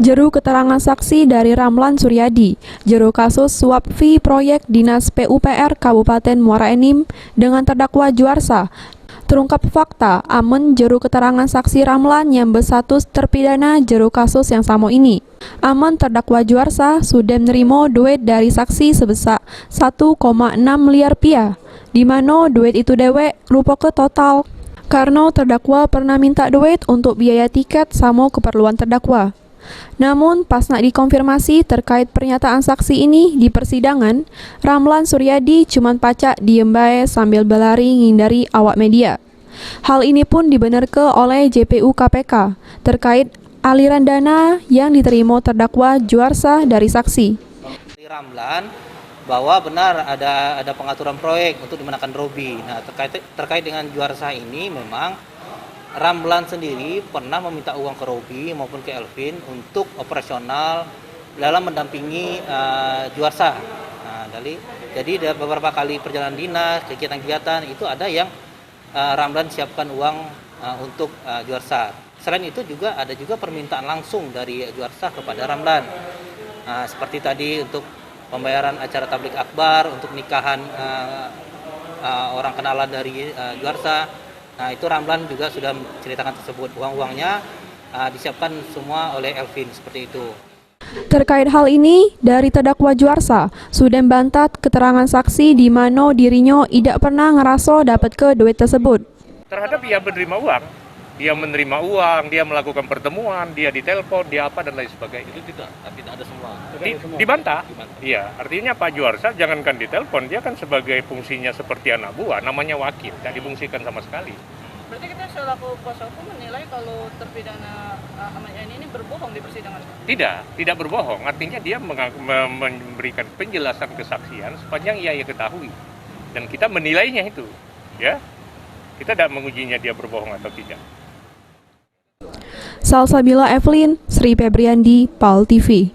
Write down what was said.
Jero keterangan saksi dari Ramlan Suryadi, jero kasus suap fee proyek Dinas PUPR Kabupaten Muara Enim dengan terdakwa Juarsa. Terungkap fakta, amen jero keterangan saksi Ramlan yang berstatus terpidana jero kasus yang sama ini. Amen terdakwa Juarsa sudah menerima duit dari saksi sebesar 1,6 miliar rupiah, di mana duit itu dewek rupa ke total. Karena terdakwa pernah minta duit untuk biaya tiket sama keperluan terdakwa. Namun, pas nak dikonfirmasi terkait pernyataan saksi ini di persidangan, Ramlan Suryadi cuma pacak diem bae sambil berlari menghindari awak media. Hal ini pun dibenarkan oleh JPU KPK terkait aliran dana yang diterima terdakwa Juarsa dari saksi. Ramlan bahwa benar ada pengaturan proyek untuk dimenangkan Robi. Nah, terkait dengan Juarsa ini memang Ramlan sendiri pernah meminta uang ke Robi maupun ke Elvin untuk operasional dalam mendampingi Juarsa. Nah, jadi ada beberapa kali perjalanan dinas, kegiatan-kegiatan itu ada yang Ramlan siapkan uang untuk Juarsa. Selain itu ada juga permintaan langsung dari Juarsa kepada Ramlan. Seperti tadi untuk pembayaran acara tablik akbar, untuk nikahan orang kenalan dari Juarsa. Nah, itu Ramlan juga sudah menceritakan tersebut. Uang-uangnya disiapkan semua oleh Elvin, seperti itu. Terkait hal ini, dari terdakwa Juarsa sudah membantah keterangan saksi di mana dirinya tidak pernah ngerasa dapat ke duit tersebut. Terhadap dia menerima uang, dia melakukan pertemuan, dia ditelepon, dia apa dan lain sebagainya. Itu tidak ada semua. Dibantah. Iya, artinya Pak Juarsa jangankan ditelepon, dia kan sebagai fungsinya seperti anak buah, namanya wakil, tidak difungsikan sama sekali. Berarti kita selaku kuasa hukum menilai kalau terpidana Ahmad Yani ini berbohong di persidangan? Tidak berbohong. Artinya dia memberikan penjelasan kesaksian sepanjang ia ketahui. Dan kita menilainya itu, ya. Kita tidak mengujinya dia berbohong atau tidak. Salsabila Evelyn, Sri Febriandi, PAL TV.